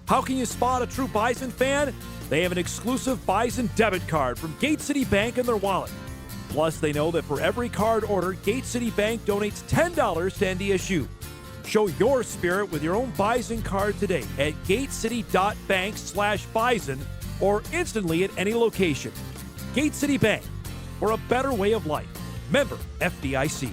How can you spot a true Bison fan? They have an exclusive Bison debit card from Gate City Bank in their wallet. Plus, they know that for every card order, Gate City Bank donates $10 to NDSU. Show your spirit with your own Bison card today at gatecity.bank/Bison or instantly at any location. Gate City Bank, for a better way of life. Member FDIC.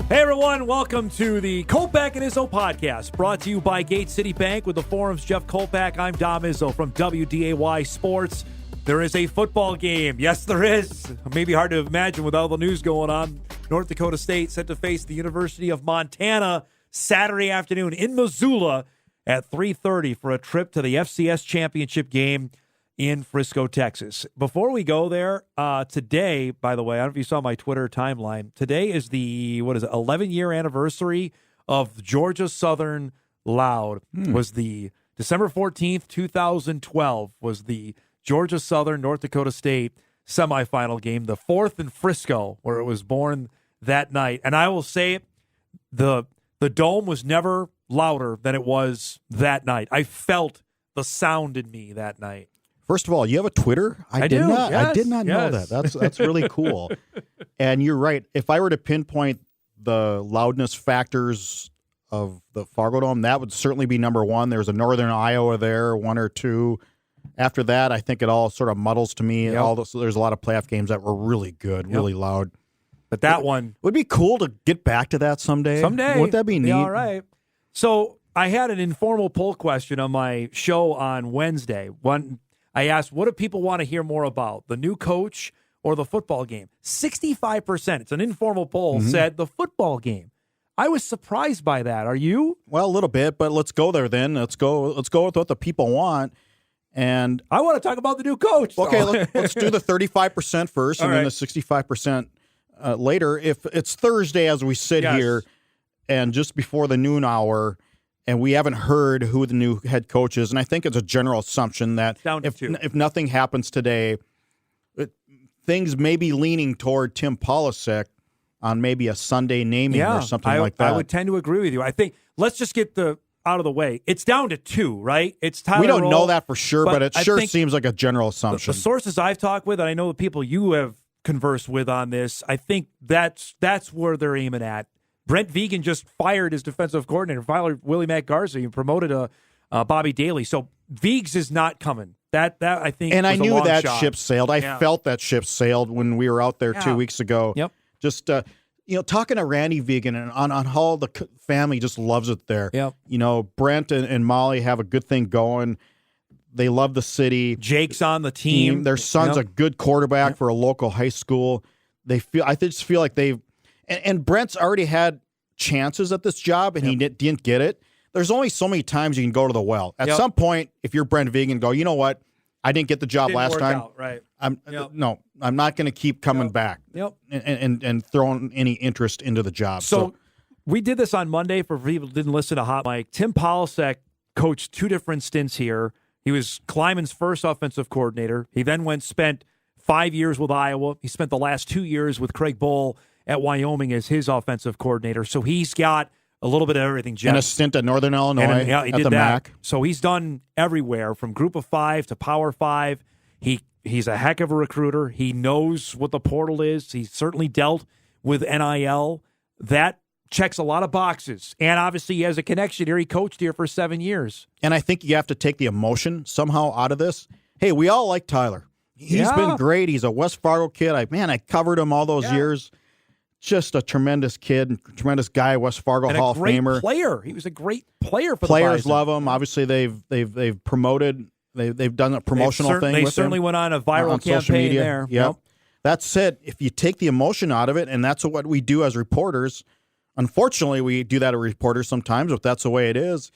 Hey everyone, welcome to the Kolpack and Izzo Podcast, brought to you by Gate City Bank with the Forum's Jeff Kolpack. I'm Dom Izzo from WDAY Sports. There is a football game. Yes, there is. Maybe hard to imagine with all the news going on. North Dakota State set to face the University of Montana Saturday afternoon in Missoula at 3:30 for a trip to the FCS championship game in Frisco, Texas. Before we go there, today, by the way, I don't know if you saw my Twitter timeline. Today is the, 11-year anniversary of Georgia Southern Loud. Was the December 14th, 2012 was the Georgia Southern North Dakota State semifinal game, the fourth in Frisco, where it was born that night. And I will say the dome was never louder than it was that night. I felt the sound in me that night. First of all, you have a Twitter? I did not know that. That's really cool. And you're right. If I were to pinpoint the loudness factors of the Fargo Dome, that would certainly be number one. There's a Northern Iowa there, one or two. After that, I think it all sort of muddles to me. Yep. There's a lot of playoff games that were really good, really loud. But that one would be cool to get back to that someday. Wouldn't that be neat? All right. So I had an informal poll question on my show on Wednesday. I asked, what do people want to hear more about, the new coach or the football game? 65%, it's an informal poll, said the football game. I was surprised by that. Are you? Well, a little bit, but let's go there then. Let's go with what the people want. And I want to talk about the new coach. Okay, let's do the 35% first and then the 65% later. If it's Thursday as we sit here and just before the noon hour, and we haven't heard who the new head coach is, and I think it's a general assumption that if nothing happens today, things may be leaning toward Tim Polasek on maybe a Sunday naming or something like that. I would tend to agree with you. I think let's just get out of the way. It's down to two, right? It's Tyler We don't Roll, know that for sure, but it sure think seems like a general assumption. The sources I've talked with, and I know the people you have conversed with on this, I think that's where they're aiming at. Brent Vigen just fired his defensive coordinator, fired Willie Matt Garza, and promoted Bobby Daly. So Vigs is not coming. That I think, and was I knew a long that shot. ship sailed. I felt that ship sailed when we were out there 2 weeks ago. Yep. Just talking to Randy Vigen and on how the family just loves it there. Yep. Brent and Molly have a good thing going. They love the city. Jake's on the team. Their son's a good quarterback for a local high school. I just feel like they've. And Brent's already had chances at this job, and he didn't get it. There's only so many times you can go to the well. At some point, if you're Brent Vigen, go, you know what? I didn't get the job last time. Out, right. I'm not going to keep coming back and throwing any interest into the job. So we did this on Monday for people who didn't listen to Hot Mike. Tim Polasek coached two different stints here. He was Kleiman's first offensive coordinator. He then spent 5 years with Iowa. He spent the last 2 years with Craig Bohl at Wyoming as his offensive coordinator. So he's got a little bit of everything, Jeff. And a stint at Northern Illinois he at did the that. MAC. So he's done everywhere from Group of Five to Power Five. He's a heck of a recruiter. He knows what the portal is. He's certainly dealt with NIL. That checks a lot of boxes. And obviously he has a connection here. He coached here for 7 years. And I think you have to take the emotion somehow out of this. Hey, we all like Tyler. He's been great. He's a West Fargo kid. I covered him all those years. Just a tremendous kid, tremendous guy, West Fargo Hall of Famer. Player. He was a great player for Players the Bison. love him. Obviously, they've promoted. They've done a promotional thing. They with certainly him went on a viral on social campaign media. there. Yep. That's it. If you take the emotion out of it, and that's what we do as reporters. Unfortunately, we do that as reporters sometimes, but that's the way it is.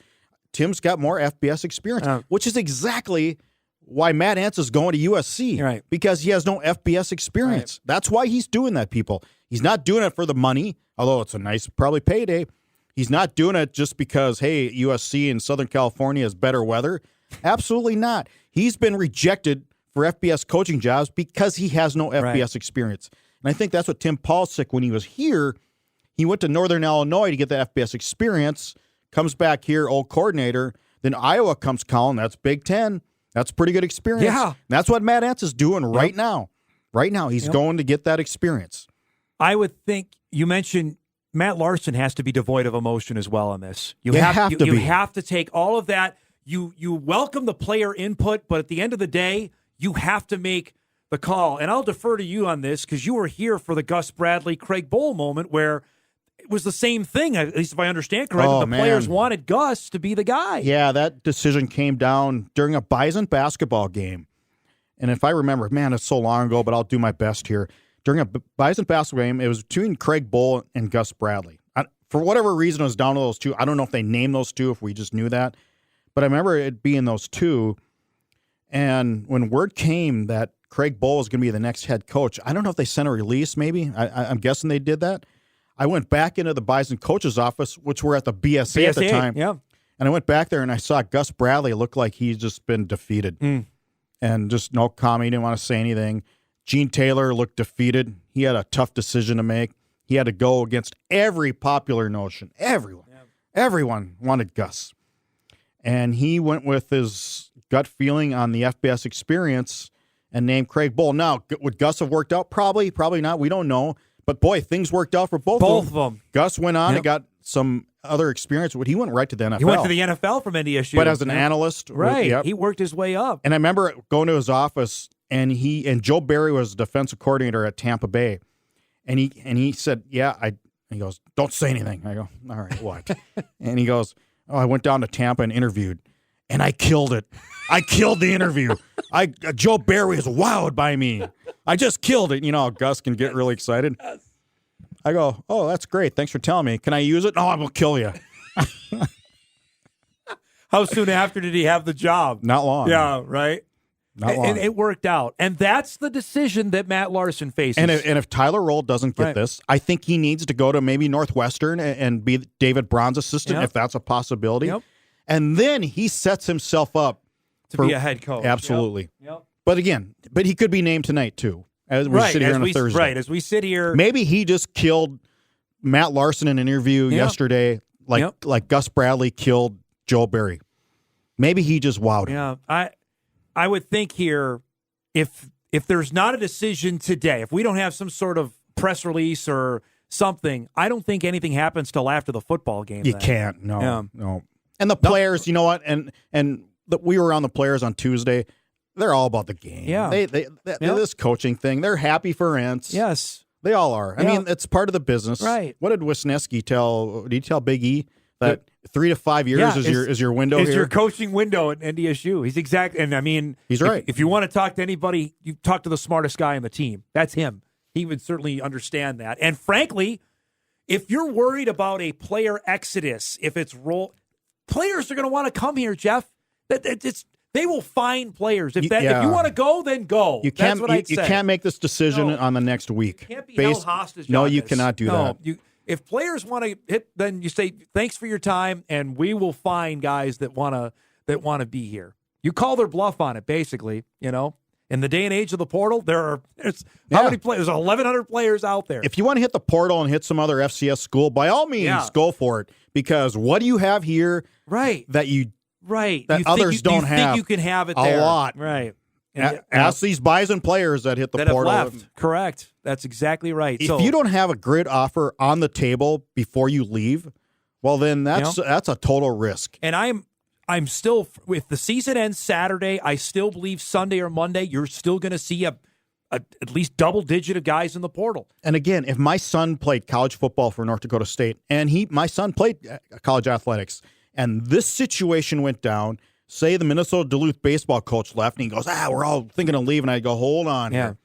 Tim's got more FBS experience, which is exactly why Matt Entz is going to USC. Right. Because he has no FBS experience. Right. That's why he's doing that, people. He's not doing it for the money, although it's a nice, probably payday. He's not doing it just because, hey, USC in Southern California is better weather. Absolutely not. He's been rejected for FBS coaching jobs because he has no FBS experience. And I think that's what Tim Paulsick, when he was here, he went to Northern Illinois to get the FBS experience, comes back here, old coordinator. Then Iowa comes calling. That's Big Ten. That's pretty good experience. Yeah. And that's what Matt Entz is doing right now. Right now, he's going to get that experience. I would think you mentioned Matt Larsen has to be devoid of emotion as well in this. You have to take all of that. You welcome the player input, but at the end of the day, you have to make the call. And I'll defer to you on this because you were here for the Gus Bradley, Craig Bohl moment where it was the same thing, at least if I understand correctly. Players wanted Gus to be the guy. Yeah, that decision came down during a Bison basketball game. And if I remember, man, it's so long ago, but I'll do my best here. During a Bison basketball game, it was between Craig Bohl and Gus Bradley. For whatever reason, it was down to those two. I don't know if they named those two, if we just knew that. But I remember it being those two. And when word came that Craig Bohl was going to be the next head coach, I don't know if they sent a release, maybe. I'm guessing they did that. I went back into the Bison coach's office, which were at the BSA at the time. Yeah. And I went back there and I saw Gus Bradley look like he's just been defeated. And just no comment. He didn't want to say anything. Gene Taylor looked defeated. He had a tough decision to make. He had to go against every popular notion. Everyone wanted Gus. And he went with his gut feeling on the FBS experience and named Craig Bohl. Now, would Gus have worked out? Probably not. We don't know. But, boy, things worked out for both of them. Gus went on and got some other experience. He went right to the NFL. He went to the NFL from NDSU. But as an analyst. Right. He worked his way up. And I remember going to his office, and Joe Barry was the defensive coordinator at Tampa Bay. And he said, he goes, don't say anything. I go, all right, what? And he goes, I went down to Tampa and interviewed, and I killed it. I killed the interview. Joe Barry was wowed by me. I just killed it. You know how Gus can get really excited. I go, oh, that's great. Thanks for telling me. Can I use it? No, I'm going to kill you. How soon after did he have the job? Not long. Yeah, right? Not long. And it worked out. And that's the decision that Matt Larsen faces. And if Tyler Roll doesn't get this, I think he needs to go to maybe Northwestern and be David Braun's assistant, if that's a possibility. And then he sets himself up to be a head coach. Absolutely. But again, he could be named tonight too. As we sit here on a Thursday. Right, as we sit here. Maybe he just killed Matt Larsen in an interview yesterday, like Gus Bradley killed Joe Barry. Maybe he just wowed him. Yeah, I would think here, if there's not a decision today, if we don't have some sort of press release or something, I don't think anything happens till after the football game. You can't. No. And the players, you know what? And we were on the players on Tuesday. They're all about the game. Yeah. This coaching thing, they're happy for Entz. Yes. They all are. I mean, it's part of the business. Right. What did Wisniewski tell? Did he tell Big E that 3 to 5 years is your window here? Is your coaching window at NDSU. He's exact. And I mean, he's right. If you want to talk to anybody, you talk to the smartest guy on the team. That's him. He would certainly understand that. And frankly, if you're worried about a player exodus, if it's players are going to want to come here, Jeff. They will find players. If you want to go, then go. That's what I'd say. You can't make this decision on the next week. You can't be held hostage. No, you cannot do that. If players want to hit, then you say thanks for your time, and we will find guys that want to be here. You call their bluff on it, basically. You know, in the day and age of the portal, there's how many players? There's 1,100 players out there. If you want to hit the portal and hit some other FCS school, by all means, go for it. Because what do you have here? Right. That that others don't have. Think you can have it there. A lot. Right. Ask these Bison players that hit the portal. Have left. Correct. That's exactly right. If you don't have a grid offer on the table before you leave, well, then that's a total risk. And I'm still, if the season ends Saturday, I still believe Sunday or Monday, you're still going to see at least double digit of guys in the portal. And again, if my son played college football for North Dakota State, and my son played college athletics, and this situation went down, say the Minnesota Duluth baseball coach left, and he goes, we're all thinking of leaving. I go, hold on here.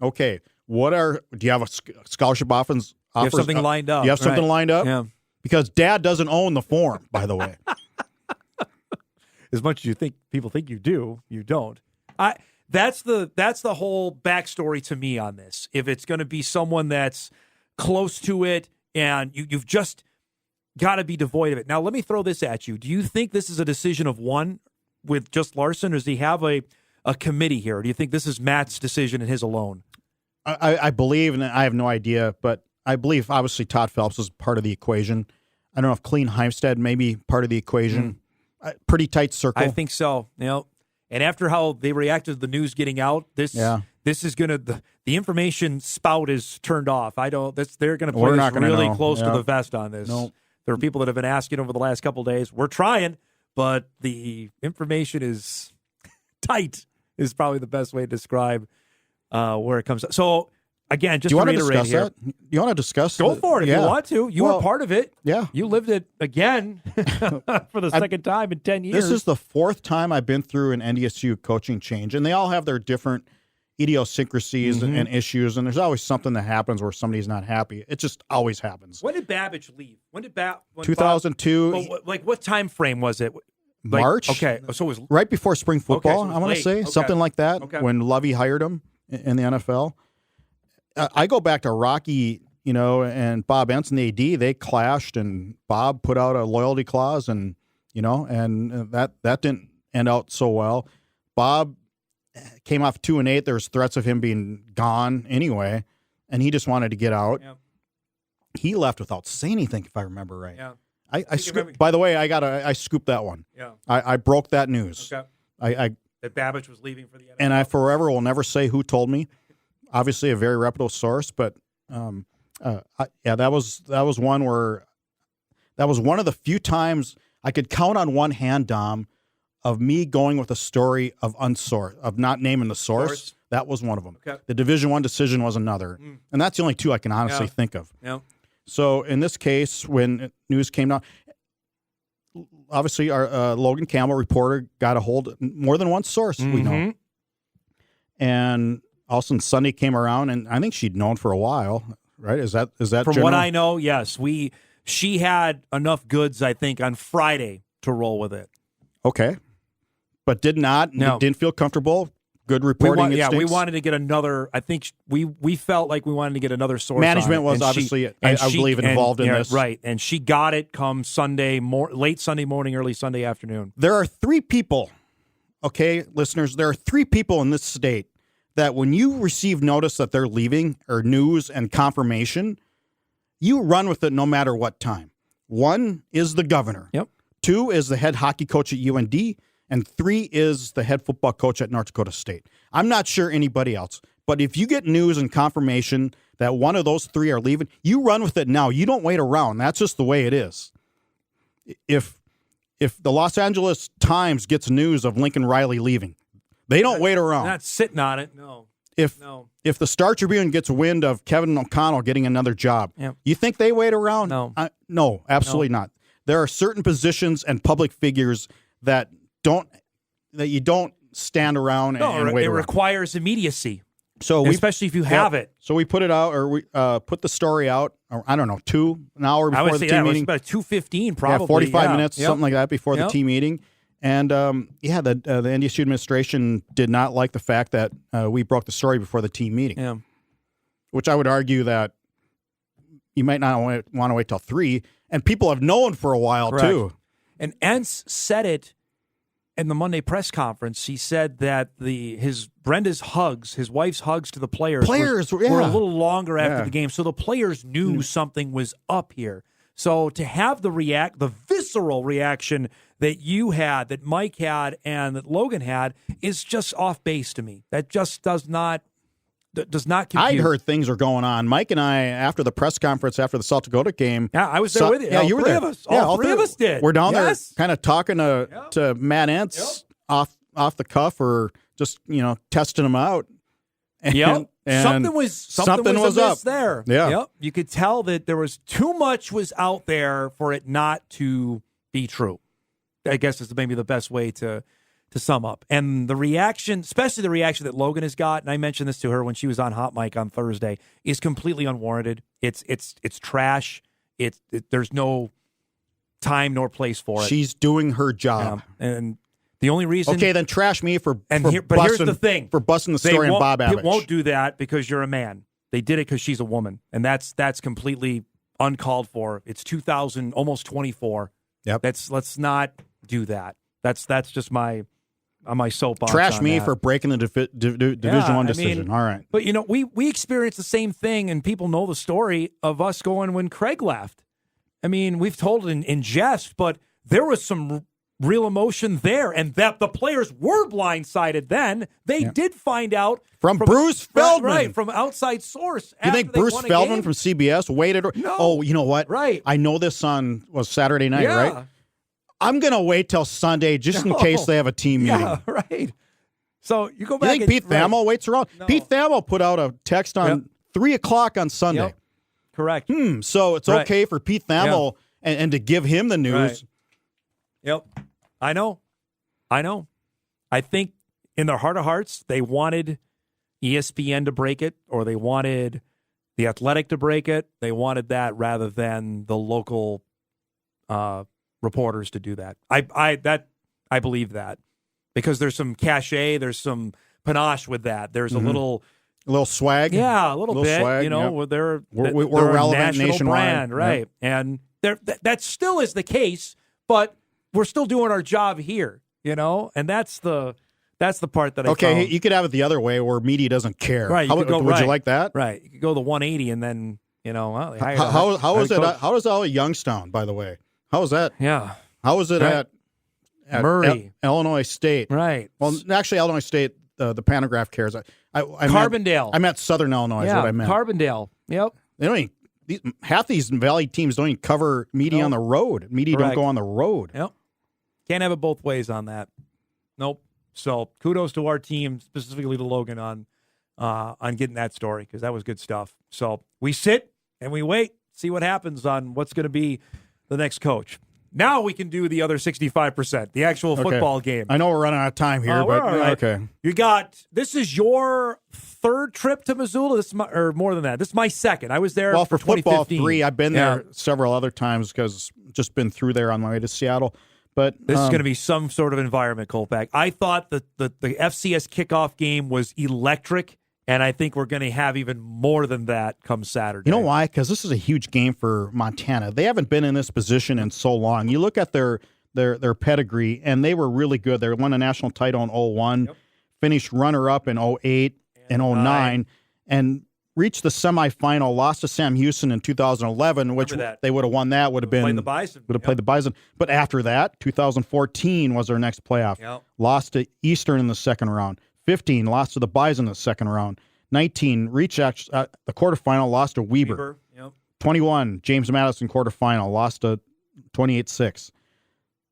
Okay, do you have a scholarship offers? You have something lined up. You have something lined up? Yeah. Because Dad doesn't own the form, by the way. As much as people think you do, you don't. That's the whole backstory to me on this. If it's going to be someone that's close to it, and you've just got to be devoid of it. Now, let me throw this at you. Do you think this is a decision of one with just Larsen, or does he have a a committee here? Or do you think this is Matt's decision and his alone? I believe, and I have no idea, but I believe obviously Todd Phelps is part of the equation. I don't know if Cleen Heimstead may be part of the equation. Pretty tight circle. I think so. And after how they reacted to the news getting out, this is going to the information spout is turned off. They're going to play this really close to the vest on this. Nope. There are people that have been asking over the last couple of days. We're trying, but the information is tight. Is probably the best way to describe where it comes. So again, just to reiterate here, you want to discuss? Go for it if you want to. You were part of it. Yeah, you lived it again for the second time in 10 years. This is the fourth time I've been through an NDSU coaching change, and they all have their different idiosyncrasies and issues, and there's always something that happens where somebody's not happy. It just always happens. When did Babbage leave? 2002. What time frame was it? March. Okay, so it was right before spring football. So I want to say something like that when Lovey hired him in the NFL. I go back to Rocky, and Bob Entz and the AD. They clashed, and Bob put out a loyalty clause, and that didn't end out so well. Bob came off 2-8. There was threats of him being gone anyway, and he just wanted to get out. Yeah. He left without saying anything, if I remember right. Yeah. I scooped, by the way, I scooped that one. Yeah. I broke that news. Okay. That Babbage was leaving for the NFL. And I forever will never say who told me. Obviously a very reputable source, but that was one where that was one of the few times I could count on one hand, Dom, of me going with a story of not naming the source. That was one of them. Okay. The Division I decision was another. And that's the only two I can honestly think of. Yeah. So in this case, when news came down, obviously our Logan Campbell, reporter, got a hold of more than one source, we know. And all of a sudden Sunday came around, and I think she'd known for a while, right? Is that from general? what I know? Yes, she had enough goods, I think, on Friday to roll with it. Okay, but did not. No. Didn't feel comfortable. Good reporting. We wanted to get another. I think we felt like we wanted to get another source. Management was obviously, I believe, involved in this, right? And she got it come late Sunday morning, early Sunday afternoon. There are three people. Okay, listeners, there are three people in this state that when you receive notice that they're leaving or news and confirmation, you run with it no matter what time. One is the governor. Yep. Two is the head hockey coach at UND. And three is the head football coach at North Dakota State. I'm not sure anybody else. But if you get news and confirmation that one of those three are leaving, you run with it now. You don't wait around. That's just the way it is. If the Los Angeles Times gets news of Lincoln Riley leaving, they don't wait around. Not sitting on it, no. If the Star Tribune gets wind of Kevin O'Connell getting another job, you think they wait around? No. No, absolutely not. There are certain positions and public figures that you don't stand around and wait. It requires immediacy. So especially if you have it. So we put it out, or we put the story out. Or, I don't know, an hour before the team meeting. It was about 2:15, probably. 45 minutes, something like that, before the team meeting. And the NDSU administration did not like the fact that we broke the story before the team meeting. Yeah. Which I would argue that you might not want to wait till 3, and people have known for a while too. And Entz said it in the Monday press conference. He said that Brenda's hugs, his wife's hugs to the players were a little longer after the game, so the players knew something was up here. So to have the visceral reaction that you had, that Mike had, and that Logan had is just off base to me. That just does not compute. I'd heard things were going on. Mike and I, after the press conference after the South Dakota game. Yeah, I was there with you. Yeah, you were there. All three of us did. We're down there kind of talking to Matt Entz off the cuff, or just, testing him out. And something was up there. Yeah. Yep. You could tell that there was too much was out there for it not to be true. I guess is maybe the best way to sum up. And the reaction, especially the reaction that Logan has got, and I mentioned this to her when she was on Hot Mic on Thursday, is completely unwarranted. It's trash. There's no time nor place for it. She's doing her job. And the only reason... Okay, then trash me but here's the thing. For busting the story on Bob Babbage. It won't do that because you're a man. They did it because she's a woman. And that's completely uncalled for. It's 2000, almost 24. Yep. Let's not do that. That's just my on my soapbox. Trash on me that. for breaking the Division I decision. All right. But, we experienced the same thing, and people know the story of us going when Craig left. I mean, we've told it in jest, but there was some real emotion there, and that the players were blindsided then. They did find out. From Bruce Feldman. Right, from outside source. You think Bruce Feldman from CBS waited? No. Oh, you know what? Right. I know this was Saturday night, right? I'm going to wait till Sunday just in case they have a team meeting. Yeah, right. So you go back. You think Pete Thamel waits around? No. Pete Thamel put out a text on 3 o'clock on Sunday. Yep. Correct. So it's okay for Pete Thamel and to give him the news. Right. Yep. I know. I think in their heart of hearts, they wanted ESPN to break it, or they wanted The Athletic to break it. They wanted that rather than the local reporters to do that. I believe that because there's some cachet, there's some panache with that. There's a little swag. Yeah, a little bit. Swag, they're we're relevant a national nationwide. brand, right? And that still is the case, but we're still doing our job here, and that's the part that I found. You could have it the other way where media doesn't care. Right. Would you like that? Right. You could go the 180 and then, they hired how is it? How is all at Youngstown, by the way? How is that? Yeah. How is it at Murray? Illinois State. Right. Well, actually, Illinois State, the Pantograph cares. Carbondale. I meant Southern Illinois is what I meant. Carbondale. Yep. They don't half these Valley teams don't even cover media on the road. Media don't go on the road. Yep. Can't have it both ways on that. Nope. So kudos to our team, specifically to Logan, on getting that story because that was good stuff. So we sit and we wait, see what happens on what's going to be the next coach. Now we can do the other 65%, the actual football game. I know we're running out of time here, but right. Okay. This is your third trip to Missoula, or more than that. This is my second. I was there for football 3. I've been there several other times because just been through there on my way to Seattle. But this is going to be some sort of environment, Kolpack. I thought that the FCS kickoff game was electric, and I think we're going to have even more than that come Saturday. You know why? Because this is a huge game for Montana. They haven't been in this position in so long. You look at their pedigree, and they were really good. They won a national title in 2001, finished runner-up in 2008 and 2009, and reached the semifinal, lost to Sam Houston in 2011, which they would have won that, would have played the Bison. But after that, 2014 was their next playoff. Lost to Eastern in the second round. 15, lost to the Bison in the second round. 19, reached the quarterfinal, lost to Weber. 21, James Madison quarterfinal, lost to 28-6.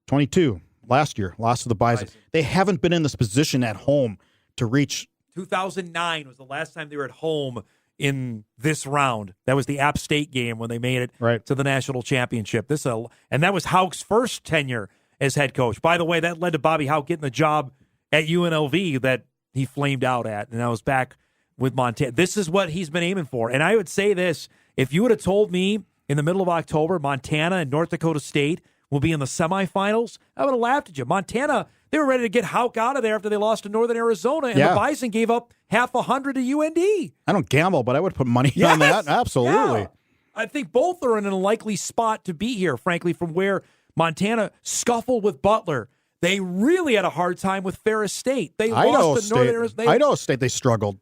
22, last year, lost to the Bison. They haven't been in this position at home to reach. 2009 was the last time they were at home in this round. That was the App State game when they made it to the national championship. And that was Houck's first tenure as head coach. By the way, that led to Bobby Houck getting the job at UNLV that he flamed out at, and I was back with Montana. This is what he's been aiming for. And I would say this, if you would have told me in the middle of October, Montana and North Dakota State will be in the semifinals, I would have laughed at you. Montana, they were ready to get Houck out of there after they lost to Northern Arizona, and the Bison gave up 50 to UND. I don't gamble, but I would put money on that. Absolutely. Yeah. I think both are in an unlikely spot to be here, frankly, from where Montana scuffled with Butler. They really had a hard time with Ferris State. They lost to Northern Arizona. Idaho State, they struggled.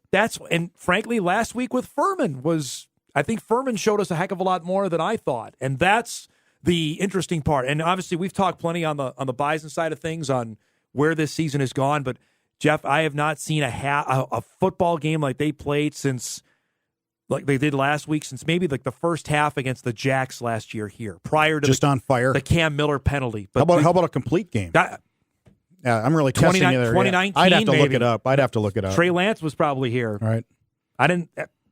And frankly, last week with Furman I think Furman showed us a heck of a lot more than I thought. And that's the interesting part. And obviously, we've talked plenty on the Bison side of things on where this season has gone. But Jeff, I have not seen a football game like they played since, like they did last week, since maybe like the first half against the Jacks last year here, prior to just on fire, the Cam Miller penalty. But how about a complete game? I'm really testing you there. 2019, I'd have to maybe. look it up. I'd have to look it up. Trey Lance was probably here. Right.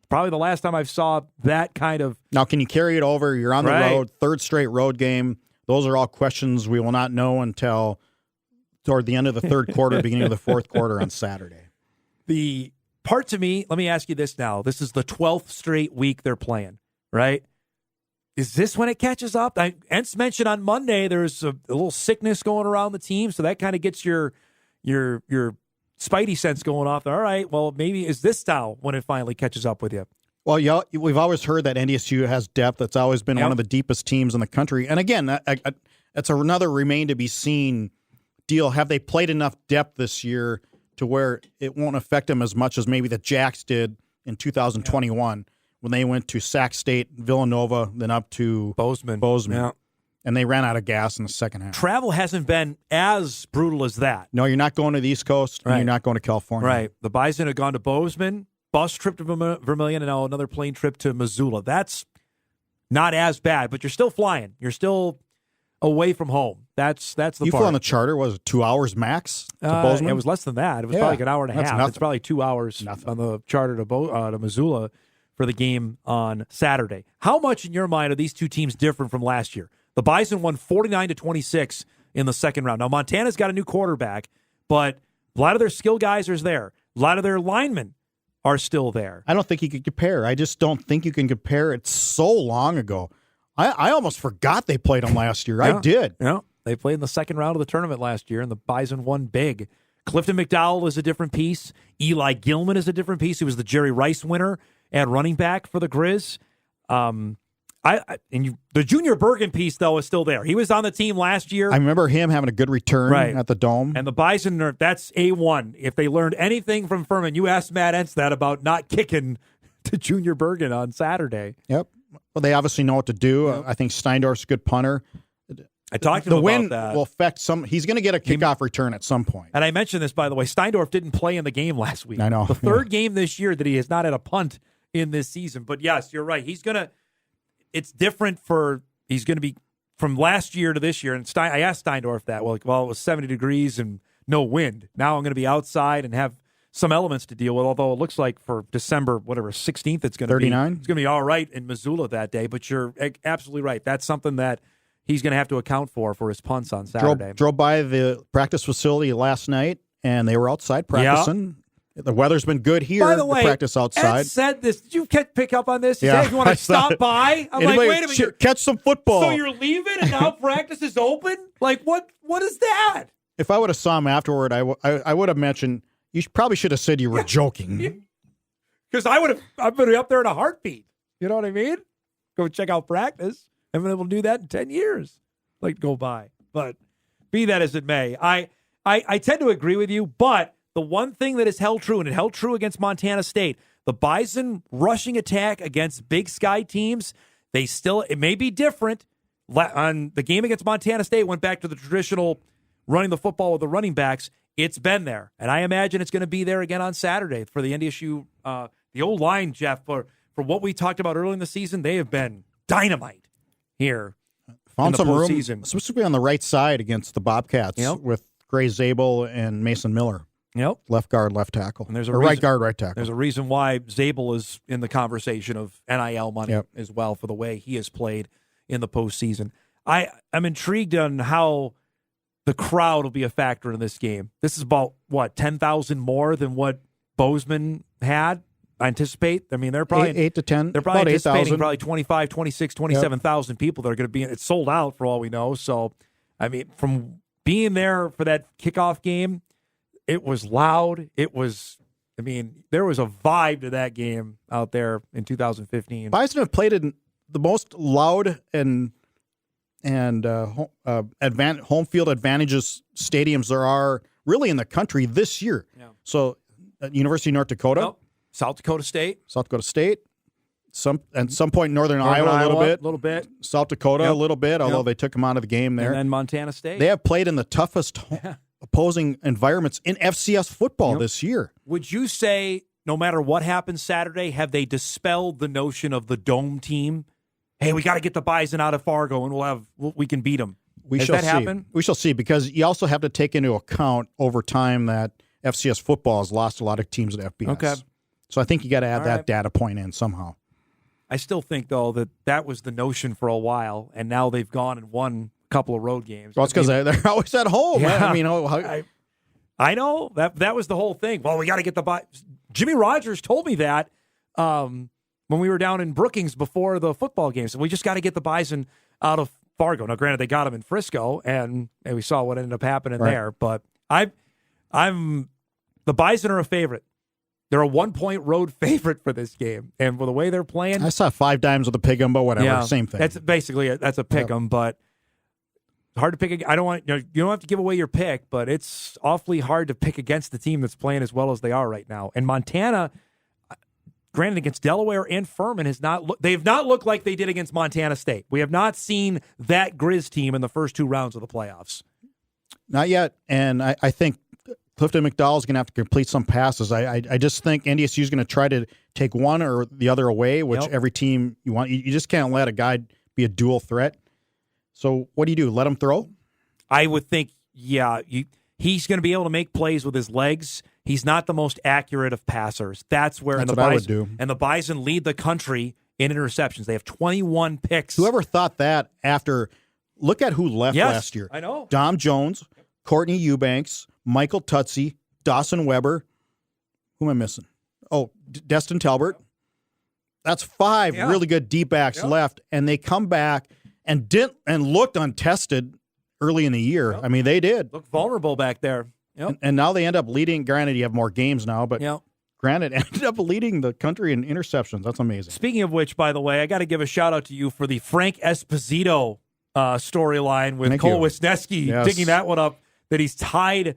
Probably the last time I saw that kind of. Now, can you carry it over? You're on the road, third straight road game. Those are all questions we will not know until toward the end of the third quarter, beginning of the fourth quarter on Saturday. The part to me, let me ask you this now. This is the 12th straight week they're playing, right? Is this when it catches up? Entz mentioned on Monday there's a little sickness going around the team, so that kind of gets your spidey sense going off. All right, well, maybe is this now when it finally catches up with you? Well, we've always heard that NDSU has depth. It's always been one of the deepest teams in the country. And again, it's another remain to be seen deal. Have they played enough depth this year to where it won't affect them as much as maybe the Jacks did in 2021 when they went to Sac State, Villanova, then up to Bozeman. Yeah. And they ran out of gas in the second half. Travel hasn't been as brutal as that. No, you're not going to the East Coast, and you're not going to California. Right. The Bison have gone to Bozeman, bus trip to Vermilion, and now another plane trip to Missoula. That's not as bad, but you're still flying. You're still away from home. That's the part. You flew on the charter, was it 2 hours max to Bozeman? It was less than that. It was probably like an hour and a half. Nothing. It's probably 2 hours on the charter to Missoula for the game on Saturday. How much in your mind are these two teams different from last year? The Bison won 49-26 in the second round. Now, Montana's got a new quarterback, but a lot of their skill guys are there. A lot of their linemen are still there. I don't think you could compare. I just don't think you can compare. It's so long ago. I almost forgot they played them last year. Yeah. I did. Yeah. They played in the second round of the tournament last year, and the Bison won big. Clifton McDowell is a different piece. Eli Gilman is a different piece. He was the Jerry Rice winner at running back for the Grizz. The Junior Bergen piece, though, is still there. He was on the team last year. I remember him having a good return at the Dome. And the Bison, that's A1. If they learned anything from Furman, you asked Matt Entz that about not kicking to Junior Bergen on Saturday. Yep. Well, they obviously know what to do. Yep. I think Steindorf's a good punter. I talked to him about that. The win will affect some. He's going to get a kickoff return at some point. And I mentioned this, by the way. Steindorf didn't play in the game last week. I know. The third game this year that he has not had a punt in this season. But yes, you're right. It's different he's going to be from last year to this year. And I asked Steindorf that. Well, it was 70 degrees and no wind. Now I'm going to be outside and have some elements to deal with, although it looks like for December, 16th, it's going to be 39. It's going to be all right in Missoula that day. But you're absolutely right. That's something that he's going to have to account for his punts on Saturday. Drove by the practice facility last night, and they were outside practicing. Yeah. The weather's been good here. By the way, practice outside. Ed said this. Did you pick up on this? He said, you want to stop by? I'm like, wait a minute. Catch some football. So you're leaving and now practice is open? Like, what is that? If I would have saw him afterward, I would have mentioned, you probably should have said you were joking. Because I've been up there in a heartbeat. You know what I mean? Go check out practice. I haven't been able to do that in 10 years. Like, go by. But be that as it may, I tend to agree with you, but the one thing that has held true, and it held true against Montana State, the Bison rushing attack against Big Sky teams, it may be different. On the game against Montana State, went back to the traditional running the football with the running backs. It's been there, and I imagine it's going to be there again on Saturday for the NDSU. The old line, Jeff, for what we talked about early in the season, they have been dynamite here. Found some room, specifically on the right side against the Bobcats with Gray Zabel and Mason Miller. Yep. Left guard, left tackle. And there's right guard, right tackle. There's a reason why Zabel is in the conversation of NIL money as well for the way he has played in the postseason. I'm intrigued on how the crowd will be a factor in this game. This is about, 10,000 more than what Bozeman had, I anticipate. I mean, they're probably 8 to 10. They're probably anticipating 8,000. probably 25, 26, 27,000 people that are going to be in. It's sold out for all we know. So, I mean, from being there for that kickoff game, it was loud. There was a vibe to that game out there in 2015. Bison have played in the most loud and home field advantages stadiums there are really in the country this year. Yeah. So, University of North Dakota, South Dakota State, some point Northern Iowa a little bit, South Dakota a little bit, although they took them out of the game there, and then Montana State. They have played in the toughest opposing environments in FCS football this year. Would you say, no matter what happens Saturday, have they dispelled the notion of the dome team? Hey, we got to get the Bison out of Fargo, and we can beat them. Has that happened? We shall see, because you also have to take into account over time that FCS football has lost a lot of teams at FBS. Okay. So I think you got to add that data point in somehow. I still think, though, that was the notion for a while, and now they've gone and won a couple of road games. Well, it's because they're always at home. Yeah. I mean, I know. That was the whole thing. Well, we got to get the Bison. Jimmy Rogers told me that when we were down in Brookings before the football game. So we just got to get the Bison out of Fargo. Now, granted, they got them in Frisco, and we saw what ended up happening there. But the Bison are a favorite. They're a 1-point road favorite for this game, and for the way they're playing, I saw 5 dimes with a pick 'em, but whatever, same thing. That's basically that's a pick 'em. But hard to pick. I don't want you don't have to give away your pick, but it's awfully hard to pick against the team that's playing as well as they are right now. And Montana, granted, against Delaware and Furman, they have not looked like they did against Montana State. We have not seen that Grizz team in the first 2 rounds of the playoffs. Not yet, and I think Clifton McDowell's going to have to complete some passes. I just think NDSU is going to try to take one or the other away, which every team you want. You just can't let a guy be a dual threat. So what do? Let him throw? I would think, yeah. He's going to be able to make plays with his legs. He's not the most accurate of passers. That's what I would do. And the Bison lead the country in interceptions. They have 21 picks. Whoever thought that after – look at who left last year. I know. Dom Jones, Courtney Eubanks, Michael Tutsi, Dawson Weber. Who am I missing? Oh, Destin Talbert. That's 5 really good deep backs left, and they come back and looked untested early in the year. I mean, they did. Look vulnerable back there. And now they end up leading. Granted, you have more games now, but granted, ended up leading the country in interceptions. That's amazing. Speaking of which, by the way, I got to give a shout-out to you for the Frank Esposito storyline with Cole Wisniewski, digging that one up, that he's tied.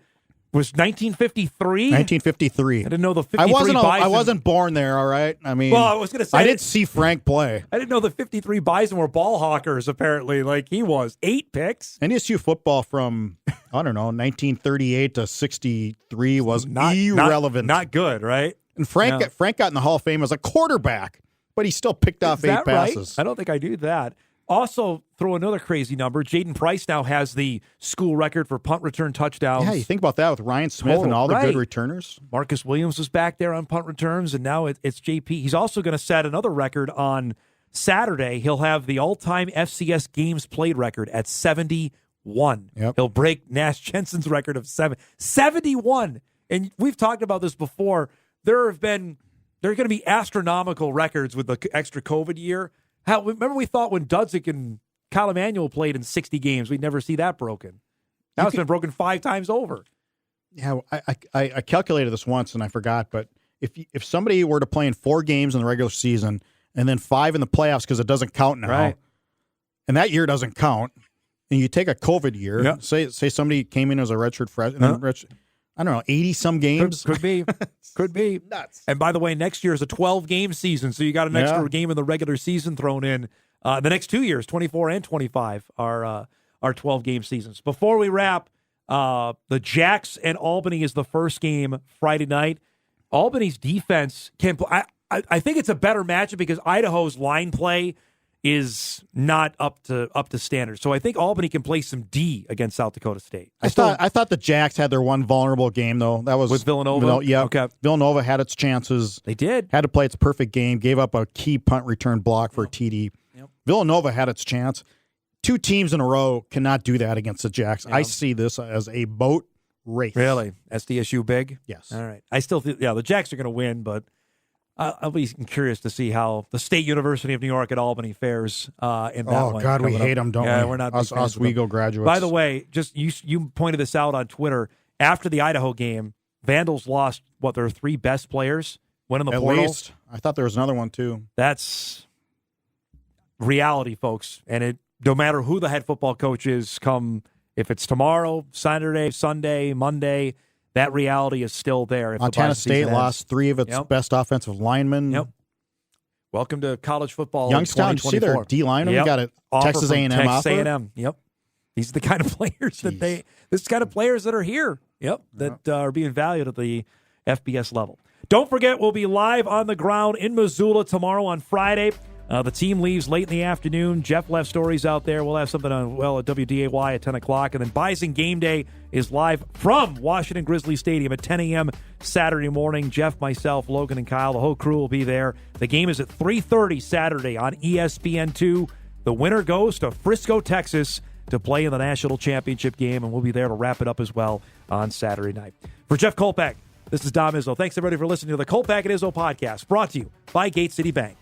Was 1953? 1953. I didn't know the 53 Bison. I wasn't born there, all right? I mean, well, I was going to say, I didn't see Frank play. I didn't know the 53 Bison were ball hawkers, apparently, like he was. 8 picks. NDSU football from, 1938 to 63 was irrelevant. Not good, right? And Frank got in the Hall of Fame as a quarterback, but he still picked off 8 passes. Right? I don't think I knew that. Also, throw another crazy number. Jaden Price now has the school record for punt return touchdowns. Yeah, you think about that with Ryan Smith and all the good returners. Marcus Williams was back there on punt returns, and now it's JP. He's also going to set another record on Saturday. He'll have the all-time FCS games played record at 71. Yep. He'll break Nash Jensen's record of 71. And we've talked about this before. There are going to be astronomical records with the extra COVID year. Remember we thought when Dudzik and Kyle Emanuel played in 60 games, we'd never see that broken. Now it's been broken 5 times over. Yeah, I calculated this once and I forgot, but if somebody were to play in 4 games in the regular season and then 5 in the playoffs because it doesn't count now, and that year doesn't count, and you take a COVID year, say somebody came in as a redshirt freshman, I don't know, 80-some games? Could be. Could be. Nuts. And by the way, next year is a 12-game season, so you got an extra game in the regular season thrown in. The next 2 years, 24 and 25, are 12-game seasons. Before we wrap, the Jacks and Albany is the first game Friday night. Albany's defense can play. I think it's a better matchup because Idaho's line play is not up to standard. So I think Albany can play some D against South Dakota State. I thought the Jacks had their one vulnerable game though. That was with Villanova. Okay. Villanova had its chances. They did. Had to play its perfect game. Gave up a key punt return block for a TD. Yep. Villanova had its chance. 2 teams in a row cannot do that against the Jacks. Yep. I see this as a boat race. Really? SDSU big? Yes. All right. I still think the Jacks are going to win, but I'll be curious to see how the State University of New York at Albany fares in that one. Oh, God, we hate them, don't we? Yeah, we're not us WeGo graduates. By the way, just you pointed this out on Twitter. After the Idaho game, Vandals lost, their 3 best players went in the portal? At least. I thought there was another one, too. That's reality, folks. And no matter who the head football coach is, if it's tomorrow, Saturday, Sunday, Monday, that reality is still there. Montana State lost 3 of its best offensive linemen. Yep. Welcome to college football. Youngstown, see their D lineman? Yep. Got a Texas A&M offer. Texas A&M. Yep. These are the kind of players that are here. Yep. That are being valued at the FBS level. Don't forget, we'll be live on the ground in Missoula tomorrow on Friday. The team leaves late in the afternoon. Jeff left stories out there. We'll have something on, at WDAY at 10 o'clock. And then Bison Game Day is live from Washington Grizzlies Stadium at 10 a.m. Saturday morning. Jeff, myself, Logan, and Kyle, the whole crew will be there. The game is at 3:30 Saturday on ESPN2. The winner goes to Frisco, Texas to play in the national championship game, and we'll be there to wrap it up as well on Saturday night. For Jeff Kolpack, this is Dom Izzo. Thanks, everybody, for listening to the Kolpack and Izzo Podcast, brought to you by Gate City Bank.